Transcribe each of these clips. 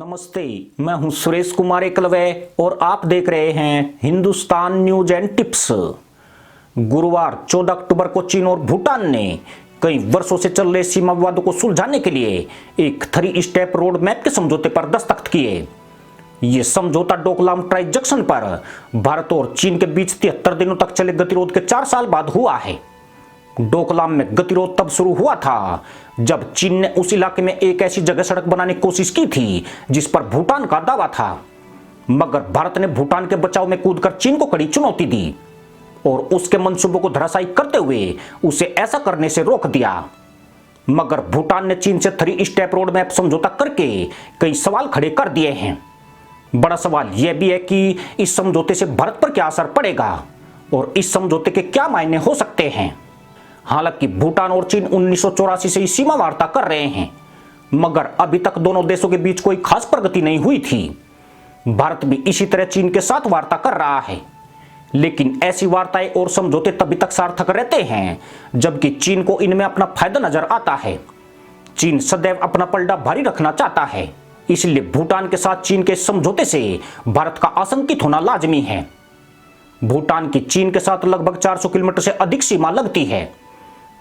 नमस्ते, मैं हूं सुरेश कुमार एकलवे और आप देख रहे हैं हिंदुस्तान न्यूज एंड टिप्स। गुरुवार 14 अक्टूबर को चीन और भूटान ने कई वर्षों से चल रहे सीमा विवादों को सुलझाने के लिए एक 3 स्टेप रोड मैप के समझौते पर दस्तखत किए। ये समझौता डोकलाम ट्राई जंक्शन पर भारत और चीन के बीच 73 दिनों तक चले गतिरोध के 4 साल बाद हुआ है। डोकलाम में गतिरोध तब शुरू हुआ था जब चीन ने उस इलाके में एक ऐसी जगह सड़क बनाने की कोशिश की थी जिस पर भूटान का दावा था, मगर भारत ने भूटान के बचाव में कूदकर चीन को कड़ी चुनौती दी और उसके मंसूबों को धराशायी करते हुए उसे ऐसा करने से रोक दिया। मगर भूटान ने चीन से 3 स्टेप रोड मैप समझौता करके कई सवाल खड़े कर दिए हैं। बड़ा सवाल यह भी है कि इस समझौते से भारत पर क्या असर पड़ेगा और इस समझौते के क्या मायने हो सकते हैं। हालांकि भूटान और चीन 1984 से ही सीमा वार्ता कर रहे हैं, मगर अभी तक दोनों देशों के बीच कोई खास प्रगति नहीं हुई थी। भारत भी इसी तरह चीन के साथ वार्ता कर रहा है, लेकिन ऐसी वार्ताएं और समझौते तभी तक सार्थक रहते हैं जबकि चीन को इनमें अपना फायदा नजर आता है। चीन सदैव अपना पलड़ा भारी रखना चाहता है, इसलिए भूटान के साथ चीन के समझौते से भारत का आशंकित होना लाजमी है। भूटान की चीन के साथ लगभग 400 किलोमीटर से अधिक सीमा लगती है।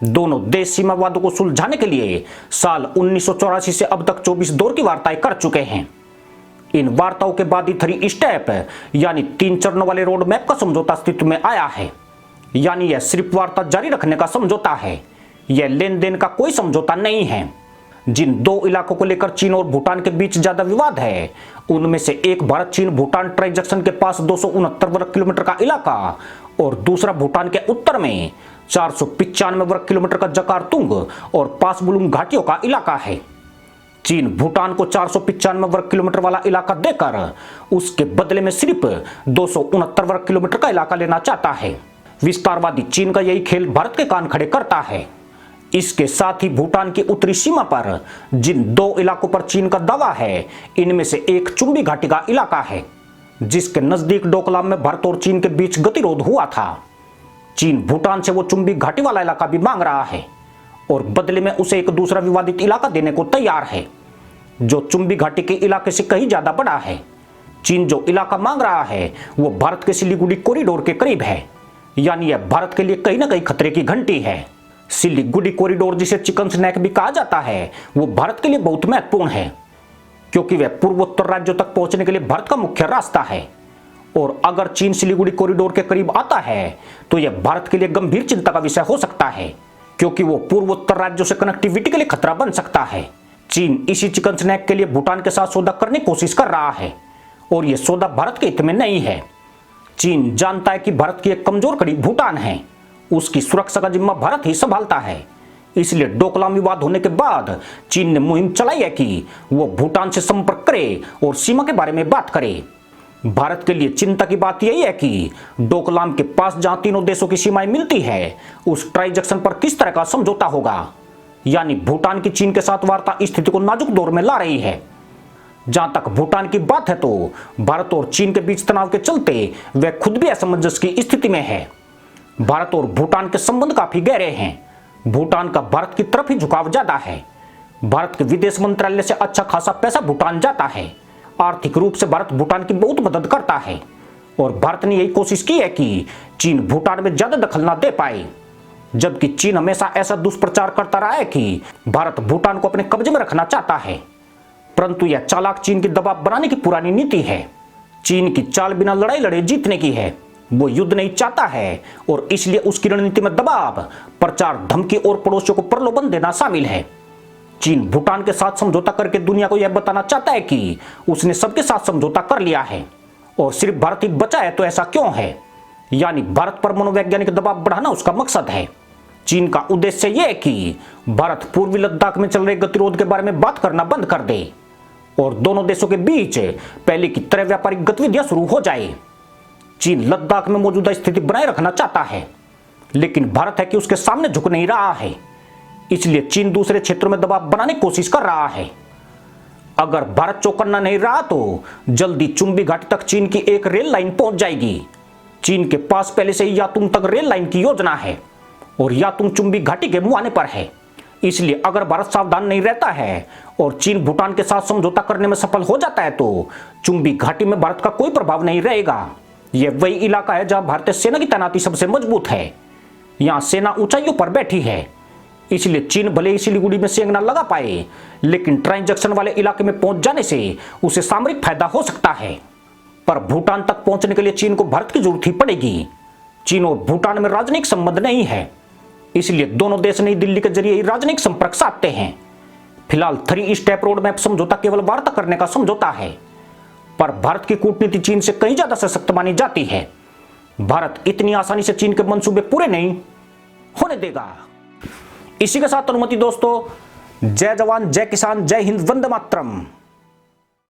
दोनों देश सीमा विवादों को सुलझाने के लिए साल 1984 से अब तक 24 दौर की वार्ताएं कर चुके हैं। इन वार्ताओं के बाद ही 3 स्टेप यानी 3 चरणों वाले रोड मैप का समझौता अस्तित्व में आया है। यानी यह सिर्फ वार्ता जारी रखने का समझौता है, यह लेन देन का कोई समझौता नहीं है। जिन 2 इलाकों को लेकर चीन और भूटान के बीच ज्यादा विवाद है, उनमें से एक भारत चीन भूटान ट्राई जंक्शन के पास 269 वर्ग किलोमीटर का इलाका और दूसरा भूटान के उत्तर में 495 वर्ग किलोमीटर का जकारतुंग और पासबुलुंग घाटियों का इलाका है। चीन भूटान को 495 वर्ग किलोमीटर वाला इलाका देकर उसके बदले में सिर्फ 269 वर्ग किलोमीटर का इलाका लेना चाहता है। विस्तारवादी चीन का यही खेल भारत के कान खड़े करता है। इसके साथ ही भूटान की उत्तरी सीमा पर जिन 2 इलाकों पर चीन का दावा है, इनमें से एक चुंबी घाटी का इलाका है, जिसके नजदीक डोकलाम में भारत और चीन के बीच गतिरोध हुआ था। चीन भूटान से वो चुंबी घाटी वाला इलाका भी मांग रहा है और बदले में उसे एक दूसरा विवादित इलाका देने को तैयार है, जो चुंबी घाटी के इलाके से कहीं ज्यादा बड़ा है। चीन जो इलाका मांग रहा है वो भारत के सिलीगुड़ी कॉरिडोर के करीब है, यानी यह भारत के लिए कहीं ना कहीं खतरे की घंटी है। सिलीगुड़ी कॉरिडोर, जिसे चिकन स्नैक भी कहा जाता है, वो भारत के लिए बहुत महत्वपूर्ण है, क्योंकि वह पूर्वोत्तर राज्यों तक पहुंचने के लिए भारत का मुख्य रास्ता है। और अगर चीन सिलीगुड़ी कॉरिडोर के करीब आता है तो यह भारत के लिए गंभीर चिंता का विषय हो सकता है, क्योंकि वो पूर्वोत्तर राज्यों से कनेक्टिविटी के लिए खतरा बन सकता है। चीन इसी चिकन स्नैक के लिए भूटान के साथ सौदा करने की कोशिश कर रहा है और यह सौदा भारत के हित में नहीं है। चीन जानता है कि भारत की एक कमजोर कड़ी भूटान है, उसकी सुरक्षा का जिम्मा भारत ही संभालता है। इसलिए डोकलाम विवाद होने के बाद चीन ने मुहिम चलाई है कि वो भूटान से संपर्क करे और सीमा के बारे में बात करे। भारत के लिए चिंता की बात यही है कि डोकलाम के पास जहां तीनों देशों की सीमाएं मिलती है, उस ट्राई जंक्शन पर किस तरह का समझौता होगा। यानी भूटान की चीन के साथ वार्ता स्थिति को नाजुक दौर में ला रही है। जहां तक भूटान की बात है तो भारत और चीन के बीच तनाव के चलते वह खुद भी असमंजस की स्थिति में है। भारत और भूटान के संबंध काफी गहरे हैं। भूटान का भारत की तरफ ही झुकाव ज्यादा है। भारत के विदेश मंत्रालय से अच्छा खासा पैसा भूटान जाता है। आर्थिक रूप से भारत भूटान की बहुत मदद करता है और भारत ने यही कोशिश की है कि चीन भूटान में ज्यादा दखल ना दे पाए, जबकि चीन हमेशा ऐसा दुष्प्रचार करता रहा है कि भारत भूटान को अपने कब्जे में रखना चाहता है। परंतु यह चालाक चीन की दबाव बनाने की पुरानी नीति है। चीन की चाल बिना लड़ाई लड़े जीतने की है। वो युद्ध नहीं चाहता है और इसलिए उसकी रणनीति में दबाव, प्रचार, धमकी और पड़ोसियों को प्रलोभन देना शामिल है। चीन भूटान के साथ समझौता करके दुनिया को यह बताना चाहता है कि उसने सबके साथ समझौता कर लिया है और सिर्फ भारत ही बचा है, तो ऐसा क्यों है। यानी भारत पर मनोवैज्ञानिक दबाव बढ़ाना उसका मकसद है। चीन का उद्देश्य यह है कि भारत पूर्वी लद्दाख में चल रहे गतिरोध के बारे में बात करना बंद कर दे और दोनों देशों के बीच पहले की तरह व्यापारिक गतिविधियां शुरू हो जाए। चीन लद्दाख में मौजूदा स्थिति बनाए रखना चाहता है, लेकिन भारत है कि उसके सामने झुक नहीं रहा है। इसलिए चीन दूसरे क्षेत्रों में दबाव बनाने की कोशिश कर रहा है। अगर भारत चौकन्ना नहीं रहा तो जल्दी चुंबी घाटी तक चीन की एक रेल लाइन पहुंच जाएगी। चीन के पास पहले से ही यातुंग तक रेल लाइन की योजना है और यातुंग चुंबी घाटी के मुहाने पर है। इसलिए अगर भारत सावधान नहीं रहता है और चीन भूटान के साथ समझौता करने में सफल हो जाता है तो चुंबी घाटी में भारत का कोई प्रभाव नहीं रहेगा। यह वही इलाका है जहां भारतीय सेना की तैनाती सबसे मजबूत है। यहां सेना ऊंचाइयों पर बैठी है, इसलिए चीन भले ही सिलीगुड़ी में सेंग ना लगा पाए, लेकिन ट्रांजैक्शन वाले इलाके में पहुंच जाने से उसे सामरिक फायदा हो सकता है। पर भूटान तक पहुंचने के लिए चीन को भारत की जरूरत ही पड़ेगी। चीन और भूटान में राजनयिक संबंध नहीं है, इसलिए दोनों देश नई दिल्ली के जरिए ही राजनयिक संपर्क साधते हैं। फिलहाल 3 स्टेप रोड मैप समझौता केवल वार्ता करने का समझौता है, पर भारत की कूटनीति चीन से कहीं ज्यादा सशक्त मानी जाती है। भारत इतनी आसानी से चीन के मंसूबे पूरे नहीं होने देगा। इसी के साथ अनुमति दोस्तों, जय जवान जय किसान जय हिंद, वंदे मातरम।